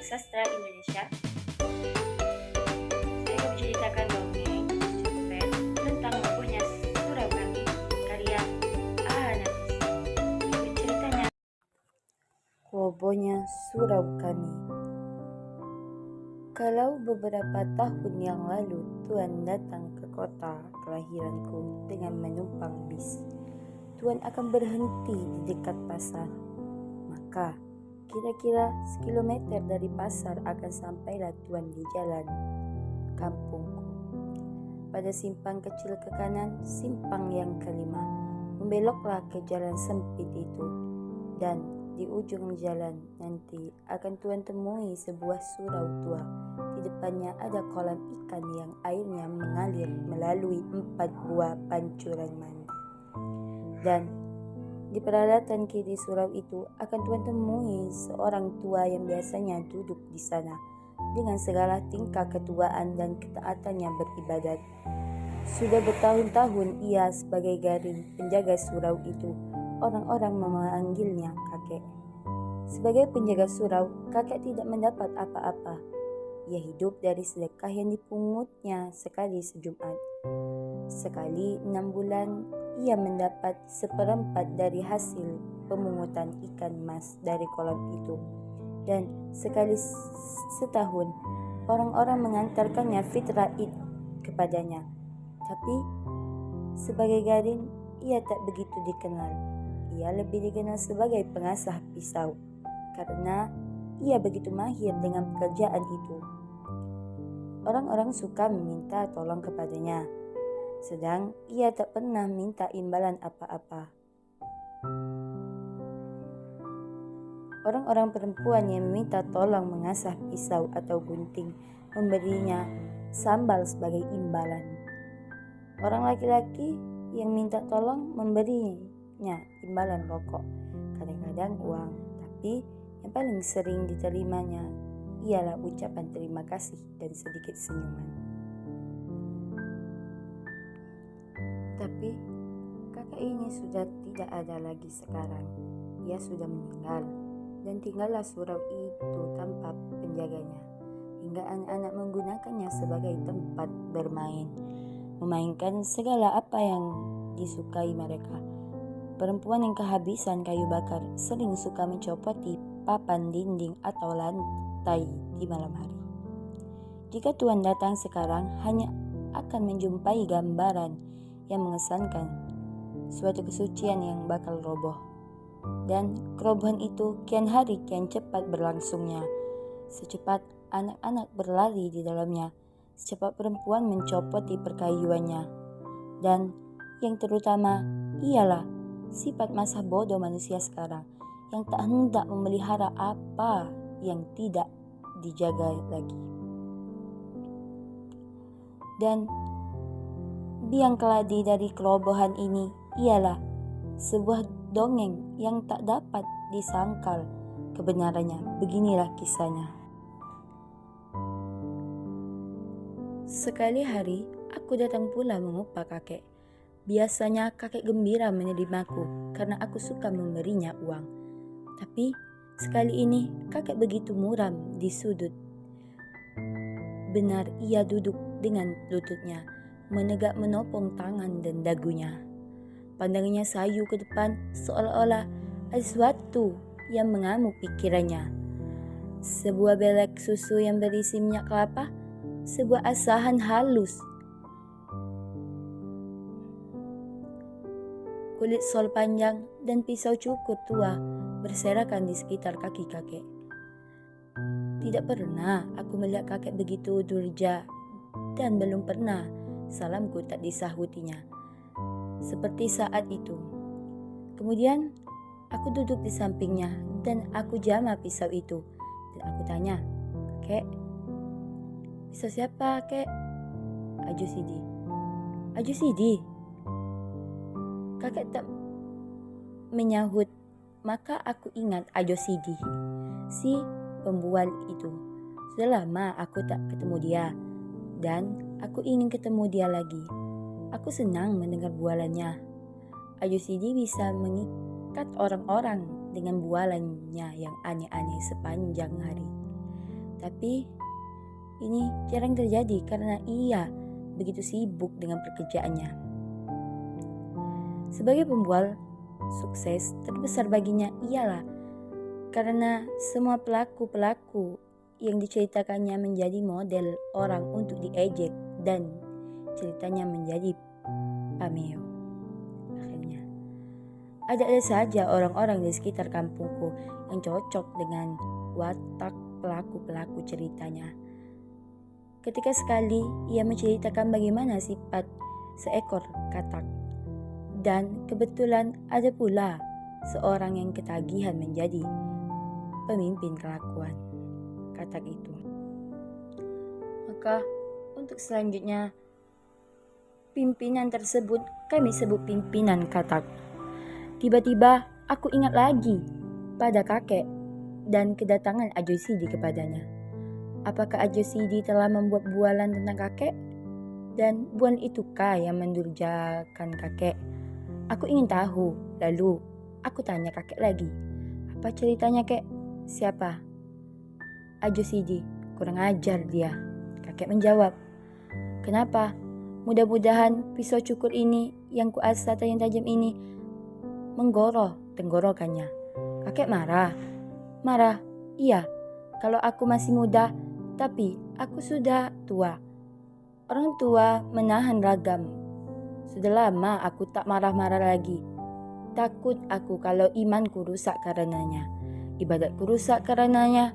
Sastra Indonesia. Saya akan menceritakan dongeng cerpen tentang robohnya surau kami karya A. Nafis. Berikut ceritanya. Robohnya surau kami. Kalau beberapa tahun yang lalu Tuan datang ke kota kelahiranku dengan menumpang bis, Tuan akan berhenti di dekat pasar. Maka kira-kira sekilometer dari pasar akan sampailah Tuan di jalan kampungku. Pada simpang kecil ke kanan, simpang yang kelima, membeloklah ke jalan sempit itu. Dan di ujung jalan nanti akan Tuan temui sebuah surau tua. Di depannya ada kolam ikan yang airnya mengalir melalui 4 buah pancuran mandi. Dan di peralatan kiri surau itu akan Tuan temui seorang tua yang biasanya duduk di sana dengan segala tingkah ketuaan dan ketaatannya beribadat. Sudah bertahun-tahun ia sebagai garing penjaga surau itu. Orang-orang memanggilnya kakek. Sebagai penjaga surau, kakek tidak mendapat apa-apa. Ia hidup dari sedekah yang dipungutnya sekali sejumat. Sekali 6 bulan, ia mendapat 1/4 dari hasil pemungutan ikan mas dari kolam itu. Dan sekali setahun, orang-orang mengantarkannya fitrah Id kepadanya. Tapi sebagai garing, ia tak begitu dikenal. Ia lebih dikenal sebagai pengasah pisau karena ia begitu mahir dengan pekerjaan itu. Orang-orang suka meminta tolong kepadanya, sedang ia tak pernah minta imbalan apa-apa. Orang-orang perempuan yang meminta tolong mengasah pisau atau gunting memberinya sambal sebagai imbalan. Orang laki-laki yang minta tolong memberinya imbalan rokok, kadang-kadang uang, tapi yang paling sering diterimanya ialah ucapan terima kasih dan sedikit senyuman. Tapi kakak ini sudah tidak ada lagi sekarang. Ia sudah meninggal dan tinggallah surau itu tanpa penjaganya, hingga anak-anak menggunakannya sebagai tempat bermain, memainkan segala apa yang disukai mereka. Perempuan yang kehabisan kayu bakar sering suka mencopoti papan dinding atau lantai di malam hari. Jika Tuan datang sekarang, hanya akan menjumpai gambaran yang mengesankan, suatu kesucian yang bakal roboh. Dan kerobohan itu kian hari kian cepat berlangsungnya. Secepat anak-anak berlari di dalamnya, secepat perempuan mencopoti perkayuannya. Dan yang terutama ialah sifat masa bodoh manusia sekarang yang tak hendak memelihara apa yang tidak dijaga lagi. Dan biang keladi dari kerobohan ini ialah sebuah dongeng yang tak dapat disangkal kebenarannya. Beginilah kisahnya. Sekali hari aku datang pula mengupah kakek. Biasanya kakek gembira menerimaku karena aku suka memberinya uang. Tapi sekali ini kakek begitu muram di sudut. Benar ia duduk dengan lututnya menegak menopong tangan dan dagunya. Pandangannya sayu ke depan seolah-olah ada sesuatu yang mengamuk pikirannya. Sebuah belek susu yang berisi minyak kelapa, sebuah asahan halus, kulit sol panjang, dan pisau cukur tua berserakan di sekitar kaki kakek. Tidak pernah aku melihat kakek begitu durja, dan belum pernah salamku tak disahutinya seperti saat itu. Kemudian aku duduk di sampingnya dan aku jamah pisau itu, dan aku tanya, "Kakek, pisau siapa, Kek?" "Aju Sidi." "Aju Sidi?" Kakek tak menyahut, maka aku ingat Ajo Sidi, si pembual itu. Sudah lama aku tak ketemu dia, dan aku ingin ketemu dia lagi. Aku senang mendengar bualannya. Ajo Sidi bisa mengikat orang-orang dengan bualannya yang aneh-aneh sepanjang hari. Tapi ini jarang terjadi karena ia begitu sibuk dengan pekerjaannya. Sebagai pembual, sukses terbesar baginya ialah karena semua pelaku-pelaku yang diceritakannya menjadi model orang untuk diejek dan ceritanya menjadi pameo. Akhirnya, ada saja orang-orang di sekitar kampungku yang cocok dengan watak pelaku-pelaku ceritanya. Ketika sekali ia menceritakan bagaimana sifat seekor katak, dan kebetulan ada pula seorang yang ketagihan menjadi pemimpin kelakuan katak itu. Maka untuk selanjutnya pimpinan tersebut kami sebut pimpinan katak. Tiba-tiba aku ingat lagi pada kakek dan kedatangan Ajo Sidi kepadanya. Apakah Ajo Sidi telah membuat bualan tentang kakek? Dan bualan itukah yang mendurjakan kakek? Aku ingin tahu. Lalu aku tanya kakek lagi. Apa ceritanya, kek? Siapa? Ajo Sidi. Kurang ajar dia. Kakek menjawab. Kenapa? Mudah-mudahan pisau cukur ini yang kuasa tajam-tajam ini menggoroh tenggorokannya. Kakek marah. Marah? Iya. Kalau aku masih muda, tapi aku sudah tua. Orang tua menahan ragam. Sudah lama aku tak marah-marah lagi. Takut aku kalau imanku rusak karenanya. Ibadatku rusak karenanya.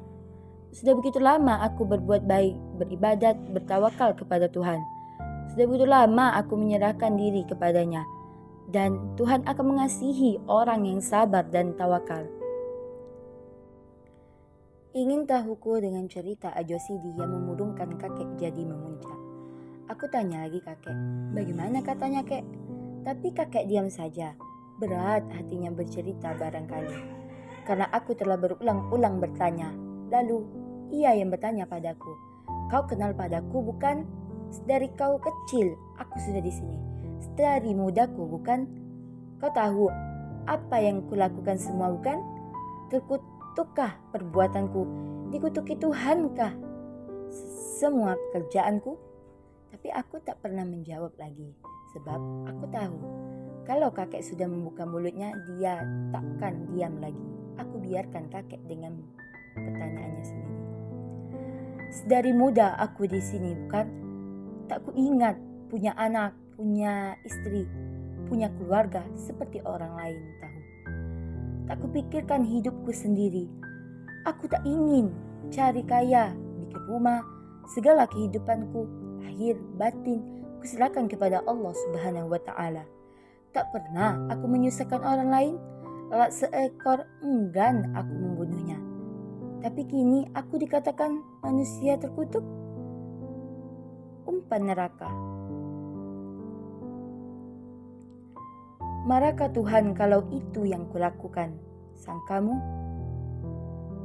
Sudah begitu lama aku berbuat baik, beribadat, bertawakal kepada Tuhan. Sudah begitu lama aku menyerahkan diri kepadanya. Dan Tuhan akan mengasihi orang yang sabar dan tawakal. Ingin tahuku dengan cerita Ajo Sidi yang memurungkan kakek jadi memuncak. Aku tanya lagi kakek, bagaimana katanya kek? Tapi kakek diam saja, berat hatinya bercerita barangkali. Karena aku telah berulang-ulang bertanya, lalu ia yang bertanya padaku, kau kenal padaku bukan? Dari kau kecil, aku sudah di sini. Dari mudaku bukan? Kau tahu apa yang kulakukan semua bukan? Terkutukkah perbuatanku? Dikutuki Tuhankah semua pekerjaanku? Tapi aku tak pernah menjawab lagi, sebab aku tahu kalau kakek sudah membuka mulutnya, dia takkan diam lagi. Aku biarkan kakek dengan pertanyaannya sendiri. Dari muda aku di sini bukan? Tak ku ingat punya anak, punya istri, punya keluarga seperti orang lain tahu. Tak kupikirkan hidupku sendiri. Aku tak ingin cari kaya, bikin rumah, segala kehidupanku, lahir, batin, kuserahkan kepada Allah Subhanahu wa Ta'ala. Tak pernah aku menyusahkan orang lain. Lewat seekor enggan aku membunuhnya. Tapi kini aku dikatakan manusia terkutuk. Umpan neraka. Marahkah Tuhan kalau itu yang kulakukan? Sangkamu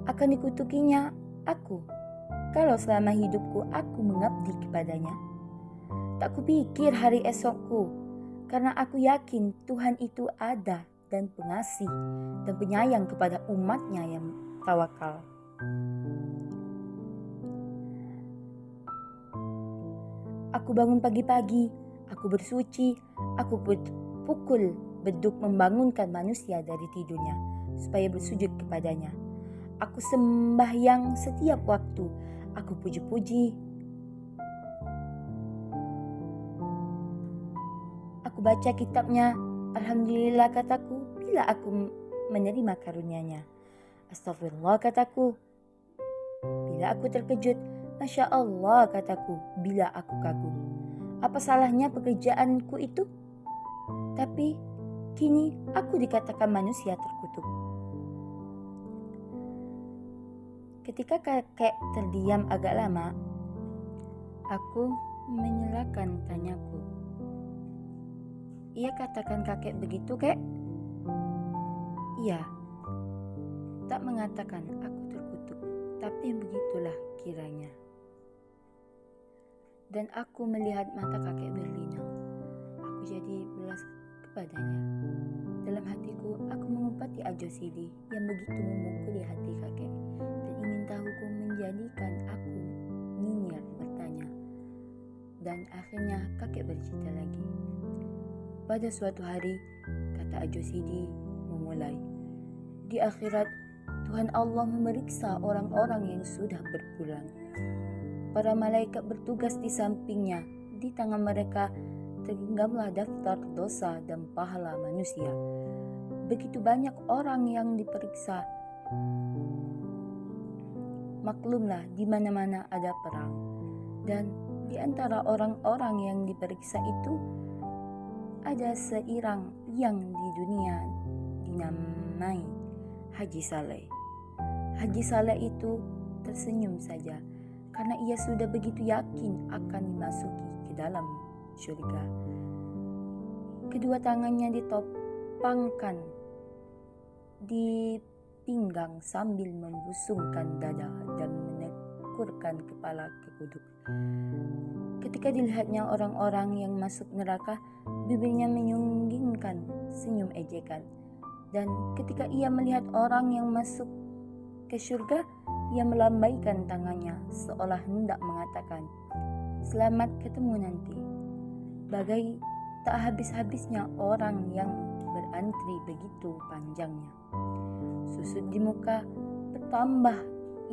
akan dikutukinya aku kalau selama hidupku aku mengabdi kepadanya? Tak kupikir hari esokku, karena aku yakin Tuhan itu ada dan pengasih dan penyayang kepada umatnya yang tawakal. Aku bangun pagi-pagi, aku bersuci, aku pukul beduk membangunkan manusia dari tidurnya supaya bersujud kepadanya. Aku sembahyang setiap waktu, aku puji-puji. Aku baca kitabnya, alhamdulillah kataku bila aku menerima karunia-Nya. Astagfirullah kataku bila aku terkejut. Masya Allah kataku bila aku kagum. Apa salahnya pekerjaanku itu? Tapi kini aku dikatakan manusia terkutuk. Ketika kakek terdiam agak lama, aku menyelakan tanyaku. Ia katakan kakek begitu, kek? Iya. Tak mengatakan aku terkutuk, tapi begitulah kiranya. Dan aku melihat mata kakek berlinang. Aku jadi belas kepadanya. Dalam hatiku, aku mengumpati Ajo Sidi yang begitu memukuli hati kakek dan ingin tahu menjadikan aku nyinyir bertanya. Dan akhirnya kakek bercerita lagi. Pada suatu hari, kata Ajo Sidi memulai, di akhirat Tuhan Allah memeriksa orang-orang yang sudah berpulang. Para malaikat bertugas di sampingnya, di tangan mereka tergenggamlah daftar dosa dan pahala manusia. Begitu banyak orang yang diperiksa. Maklumlah di mana-mana ada perang. Dan di antara orang-orang yang diperiksa itu ada seorang yang di dunia dinamai Haji Saleh. Haji Saleh itu tersenyum saja karena ia sudah begitu yakin akan dimasuki ke dalam surga. Kedua tangannya ditopangkan di pinggang sambil membusungkan dada dan menekurkan kepala ke kuduk. Ketika dilihatnya orang-orang yang masuk neraka, bibirnya menyunggingkan senyum ejekan. Dan ketika ia melihat orang yang masuk ke surga, ia melambaikan tangannya seolah hendak mengatakan, "Selamat ketemu nanti." Bagai tak habis-habisnya orang yang berantri begitu panjangnya. Susut di muka bertambah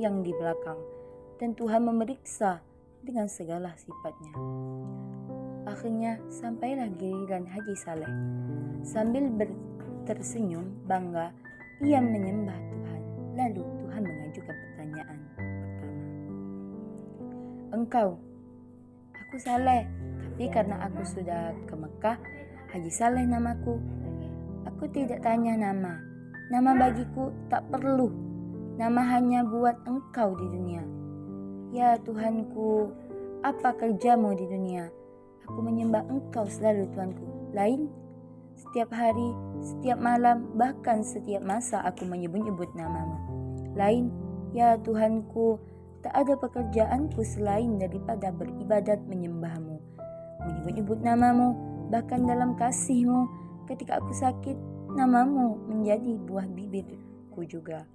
yang di belakang, dan Tuhan memeriksa dengan segala sifatnya. Akhirnya sampailah giliran Haji Saleh. Sambil tersenyum bangga, ia menyembah Tuhan. Lalu Tuhan mengajukan pertanyaan pertama. "Engkau?" "Aku Saleh, tapi karena aku sudah ke Mekah, Haji Saleh namaku." "Aku tidak tanya nama. Nama bagiku tak perlu. Nama hanya buat engkau di dunia." "Ya Tuhanku, apa kerjamu di dunia?" "Aku menyembah engkau selalu Tuanku." "Lain?" "Setiap hari, setiap malam, bahkan setiap masa aku menyebut-nyebut namamu." "Lain?" "Ya Tuhanku, tak ada pekerjaanku selain daripada beribadat menyembahmu, menyebut-nyebut namamu, bahkan dalam kasihmu. Ketika aku sakit, namamu menjadi buah bibirku juga.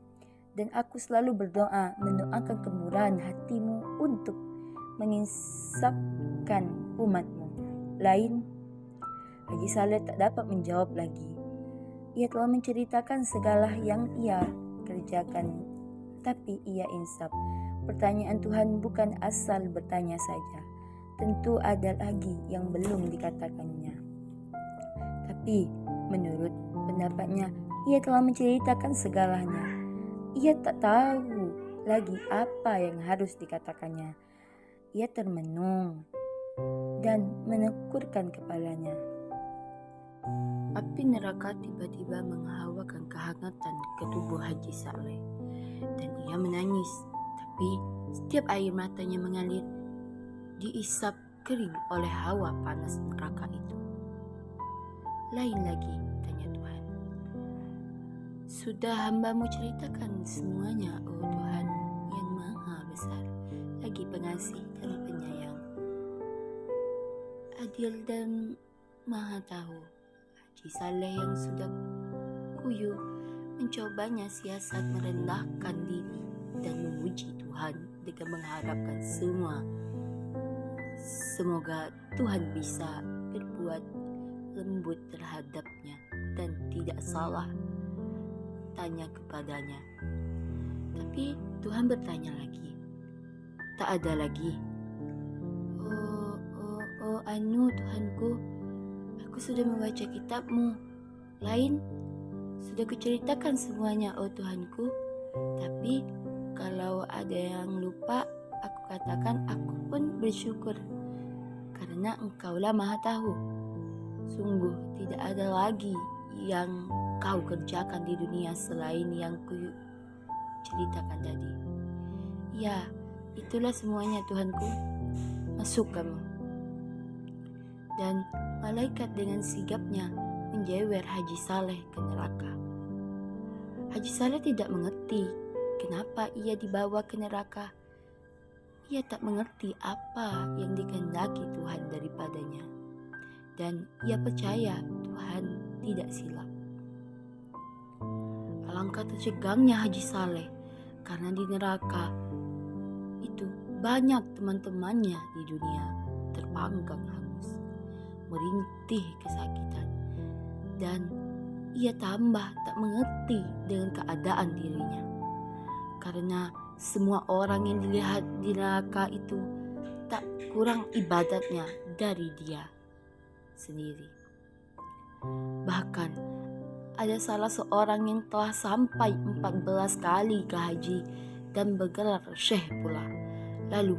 Dan aku selalu berdoa, mendoakan kemurahan hatimu untuk menginsafkan umatmu." "Lain?" Haji Saleh tak dapat menjawab lagi. Ia telah menceritakan segala yang ia kerjakan, tapi ia insaf. Pertanyaan Tuhan bukan asal bertanya saja. Tentu ada lagi yang belum dikatakannya. Tapi menurut pendapatnya, ia telah menceritakan segalanya. Ia tak tahu lagi apa yang harus dikatakannya. Ia termenung dan menekurkan kepalanya. Api neraka tiba-tiba menghawakan kehangatan ke tubuh Haji Saleh, dan ia menangis. Tapi setiap air matanya mengalir, diisap kering oleh hawa panas neraka itu. "Lain lagi?" tanya Tuhan. "Sudah hambamu ceritakan semuanya, oh Tuhan yang maha besar, lagi pengasih dan penyayang, adil dan maha tahu." Haji Saleh yang sudah kuyuh mencobanya siasat merendahkan diri dan memuji Tuhan dengan mengharapkan semoga Tuhan bisa berbuat lembut terhadapnya dan tidak salah tanya kepadanya. Tapi Tuhan bertanya lagi. "Tak ada lagi?" Oh, Tuhanku, aku sudah membaca kitabmu. Lain?" "Sudah kuceritakan semuanya, oh Tuhanku. Tapi kalau ada yang lupa, aku katakan aku pun bersyukur, karena engkaulah maha tahu. Sungguh tidak ada lagi yang kau kerjakan di dunia selain yang ku ceritakan tadi." "Ya, itulah semuanya Tuhanku. Masuk kamu." Dan malaikat dengan sigapnya menjewer Haji Saleh ke neraka. Haji Saleh tidak mengerti kenapa ia dibawa ke neraka. Ia tak mengerti apa yang dikehendaki Tuhan daripadanya. Dan ia percaya Tuhan tidak silap. Alangkah tercegangnya Haji Saleh karena di neraka itu banyak teman-temannya di dunia terpanggang hangus, merintih kesakitan, dan ia tambah tak mengerti dengan keadaan dirinya. Karena semua orang yang dilihat di neraka itu tak kurang ibadatnya dari dia sendiri. Bahkan ada salah seorang yang telah sampai 14 kali ke haji dan bergelar syekh pula. Lalu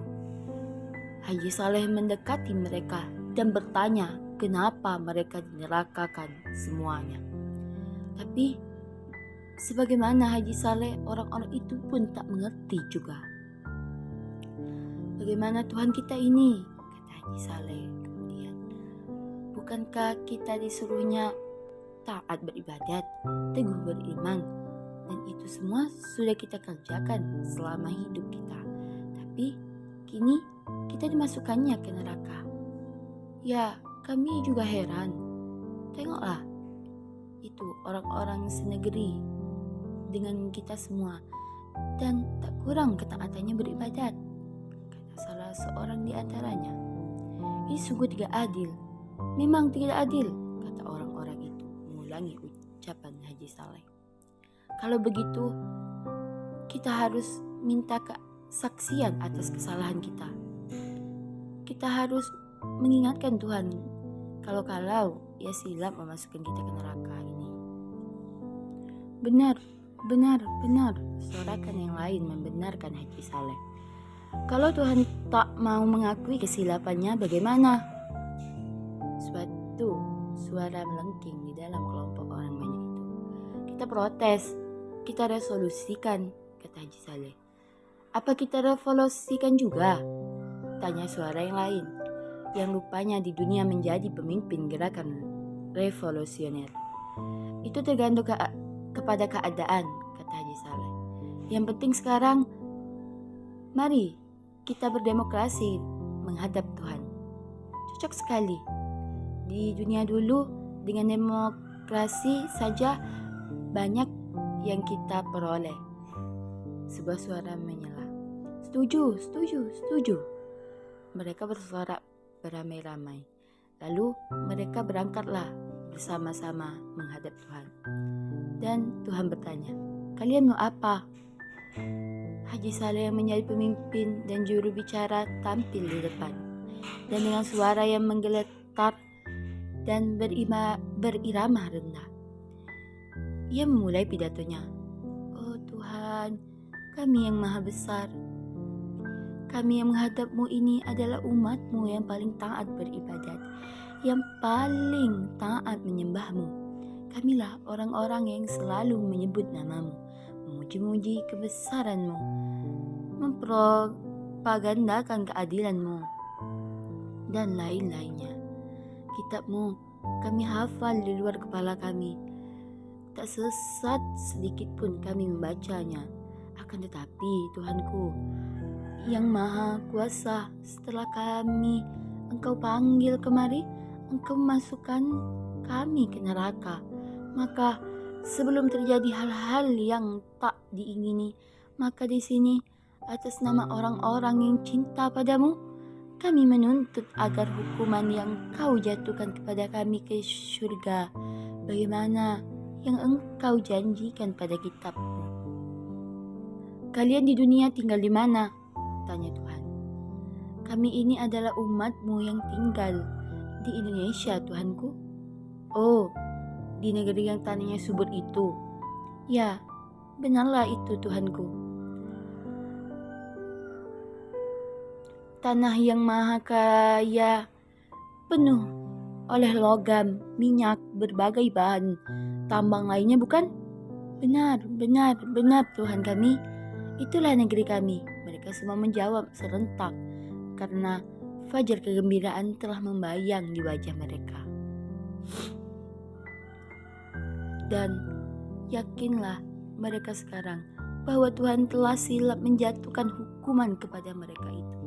Haji Saleh mendekati mereka dan bertanya kenapa mereka dinerakakan semuanya. Tapi sebagaimana Haji Saleh, orang-orang itu pun tak mengerti juga. Bagaimana Tuhan kita ini? Kata Haji Saleh kemudian. Bukankah kita disuruhnya taat beribadat, teguh beriman, dan itu semua sudah kita kerjakan selama hidup kita. Tapi kini kita dimasukkannya ke neraka. Ya, kami juga heran. Tengoklah, itu orang-orang senegeri dengan kita semua, dan tak kurang ketaatannya beribadat, kata salah seorang di antaranya. Ini sungguh tidak adil. Memang tidak adil, kata orang-orang itu mengulangi ucapan Haji Saleh. Kalau begitu, kita harus minta kesaksian atas kesalahan kita. Kita harus mengingatkan Tuhan kalau ia silap memasukkan kita ke neraka ini. Benar, sorakan yang lain membenarkan Haji Saleh. Kalau Tuhan tak mau mengakui kesilapannya, bagaimana? Suatu suara melengking di dalam kelompok orang banyak itu. Kita protes, kita resolusikan, kata Haji Saleh. Apa kita revolusikan juga? Tanya suara yang lain, yang rupanya di dunia menjadi pemimpin gerakan revolusioner. Itu tergantung kepada keadaan, kata Haji Saleh. Yang penting sekarang, mari kita berdemokrasi menghadap Tuhan. Cocok sekali. Di dunia dulu dengan demokrasi saja banyak yang kita peroleh. Sebuah suara menyela. Setuju. Mereka bersorak beramai-ramai. Lalu mereka berangkatlah bersama-sama menghadap Tuhan. Dan Tuhan bertanya, kalian mau apa? Haji Saleh yang menjadi pemimpin dan juru bicara tampil di depan. Dan dengan suara yang menggeletar dan berirama rendah, ia memulai pidatonya. Oh Tuhan, kami yang maha besar. Kami yang menghadap-Mu ini adalah umat-Mu yang paling taat beribadat, yang paling taat menyembah-Mu. Kamilah orang-orang yang selalu menyebut nama-Mu, memuji-muji kebesaran-Mu, mempropagandakan keadilan-Mu, dan lain-lainnya. Kitab-Mu kami hafal di luar kepala kami. Tak sesat sedikit pun kami membacanya. Akan tetapi Tuhanku yang maha kuasa, setelah Engkau panggil kemari, Engkau masukkan kami ke neraka. Maka sebelum terjadi hal-hal yang tak diingini, maka di sini atas nama orang-orang yang cinta padamu, kami menuntut agar hukuman yang Kau jatuhkan kepada kami ke surga, bagaimana yang Engkau janjikan pada kitab-Mu. Kalian di dunia tinggal di mana? Tanya Tuhan. Kami ini adalah umat-Mu yang tinggal di Indonesia, Tuhanku. Oh, di negeri yang tanahnya subur itu. Ya, benarlah itu, Tuhanku. Tanah yang maha kaya, penuh oleh logam, minyak, berbagai bahan tambang lainnya, bukan? Benar, Tuhan kami. Itulah negeri kami. Mereka semua menjawab serentak karena fajar kegembiraan telah membayang di wajah mereka. Dan yakinlah mereka sekarang bahwa Tuhan telah silap menjatuhkan hukuman kepada mereka itu.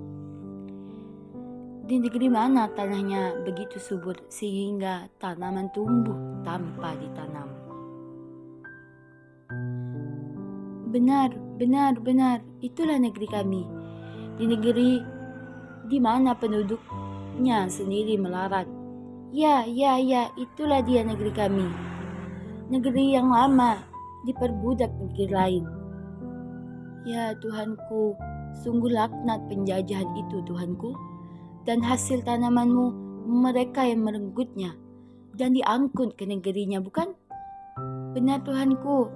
Di negeri mana tanahnya begitu subur sehingga tanaman tumbuh tanpa ditanam? Benar, itulah negeri kami. di negeri di mana penduduknya sendiri melarat. Ya, itulah dia negeri kami. Negeri yang lama diperbudak negeri lain. Ya Tuhanku, sungguh laknat penjajahan itu Tuhanku. Dan hasil tanamanmu mereka yang merenggutnya dan diangkut ke negerinya, bukan? Benar Tuhanku,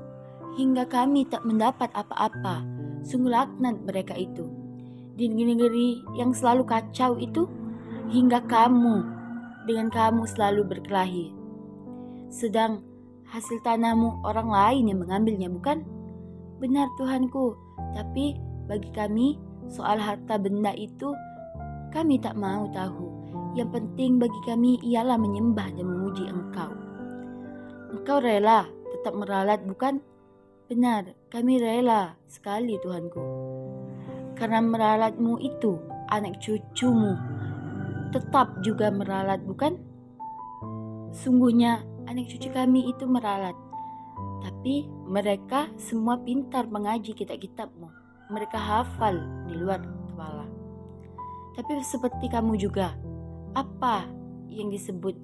hingga kami tak mendapat apa-apa. Sungguh laknat mereka itu. Di negeri yang selalu kacau itu, hingga dengan kamu selalu berkelahi. Sedang hasil tanahmu orang lain yang mengambilnya, bukan? Benar Tuhanku, tapi bagi kami soal harta benda itu kami tak mau tahu. Yang penting bagi kami ialah menyembah dan memuji Engkau. Engkau rela tetap meralat, bukan? Benar, kami rela sekali Tuhanku. Karena meralatmu itu, anak cucumu tetap juga meralat, bukan? Sungguhnya anak cucu kami itu meralat. Tapi mereka semua pintar mengaji kitab-kitabmu. Mereka hafal di luar kepala. Tapi seperti kamu juga, apa yang disebut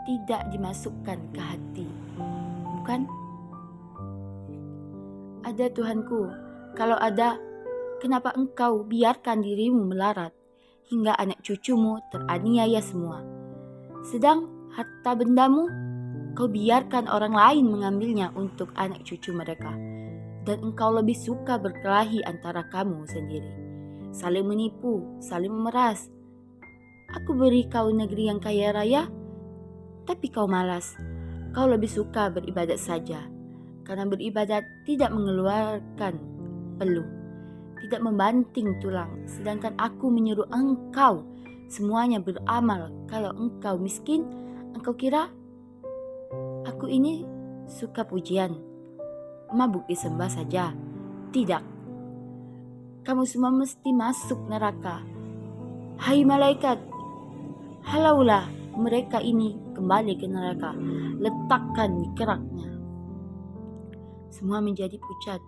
tidak dimasukkan ke hati, bukan? Ada Tuhanku, kalau ada, kenapa Engkau biarkan dirimu melarat hingga anak cucumu teraniaya semua? Sedang harta bendamu, Kau biarkan orang lain mengambilnya untuk anak cucu mereka. Dan Engkau lebih suka berkelahi antara kamu sendiri, saling menipu, saling memeras. Aku beri kau negeri yang kaya raya, tapi kau malas. Kau lebih suka beribadat saja, karena beribadat tidak mengeluarkan peluh, tidak membanting tulang. Sedangkan aku menyuruh engkau semuanya beramal. Kalau engkau miskin, engkau kira aku ini suka pujian, mabuk disembah saja? Tidak. Kamu semua mesti masuk neraka. Hai malaikat, halaulah mereka ini kembali ke neraka. Letakkan di keraknya. Semua menjadi pucat.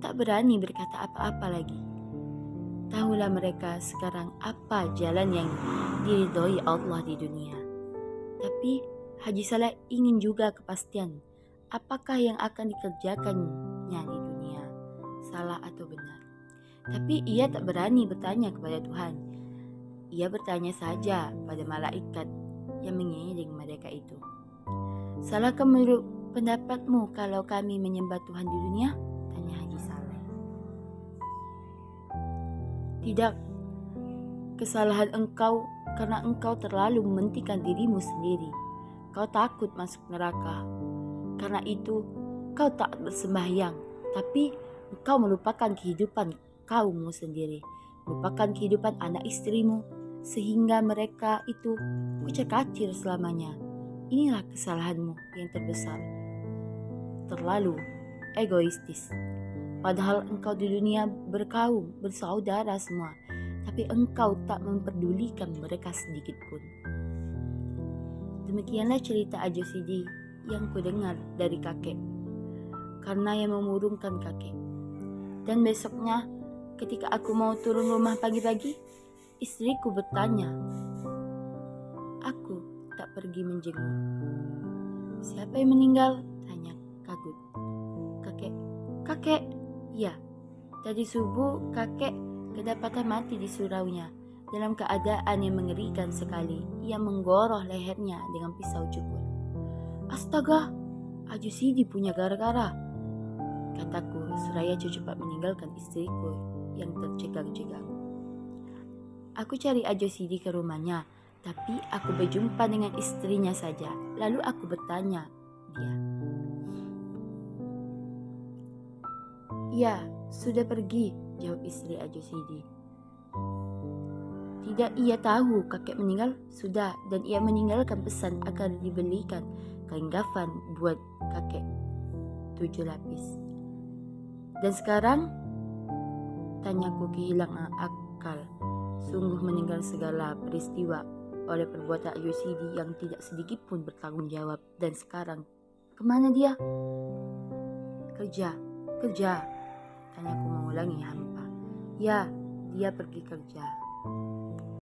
Tak berani berkata apa-apa lagi. Tahulah mereka sekarang apa jalan yang diridhoi Allah di dunia. Tapi Haji Saleh ingin juga kepastian apakah yang akan dikerjakannya di dunia, salah atau benar. Tapi ia tak berani bertanya kepada Tuhan. Ia bertanya saja pada malaikat yang mengiring mereka itu. Salahkah menurut pendapatmu kalau kami menyembah Tuhan di dunia? Tanya Haji Saleh. Tidak, kesalahan engkau karena engkau terlalu mementingkan dirimu sendiri. Kau takut masuk neraka. Karena itu kau tak bersembahyang, tapi engkau melupakan kehidupan kaummu sendiri, melupakan kehidupan anak istrimu, sehingga mereka itu kucak-kacir selamanya. Inilah kesalahanmu yang terbesar. Terlalu egoistis. Padahal engkau di dunia berkaum, bersaudara semua, tapi engkau tak memperdulikan mereka sedikit pun. Demikianlah cerita Ajo Sidi yang kudengar dari kakek, karena yang memurungkan kakek. Dan besoknya ketika aku mau turun rumah pagi-pagi, istriku bertanya, aku tak pergi menjenguk. Siapa yang meninggal? Tanya kagut. Kakek, ya, tadi subuh kakek kedapatan mati di suraunya dalam keadaan yang mengerikan sekali. Ia menggoroh lehernya dengan pisau cukur. Astaga, Ajo Sidi punya gara-gara, kataku seraya cepat meninggalkan istriku yang tercegang-cegang. Aku cari Ajo Sidi ke rumahnya, tapi aku berjumpa dengan istrinya saja. Lalu aku bertanya dia. Ya, sudah pergi, jawab istri Ajo Sidi. Tidak ia tahu kakek meninggal? Sudah, dan ia meninggalkan pesan agar dibelikan kain kafan buat kakek 7 lapis. Dan sekarang? Tanyaku kehilangan akal. Sungguh meninggal segala peristiwa oleh perbuatan Ajo Sidi yang tidak sedikit pun bertanggung jawab. Dan sekarang, kemana dia? Kerja. Tanyaku mengulangi hampa. Ya, dia pergi kerja.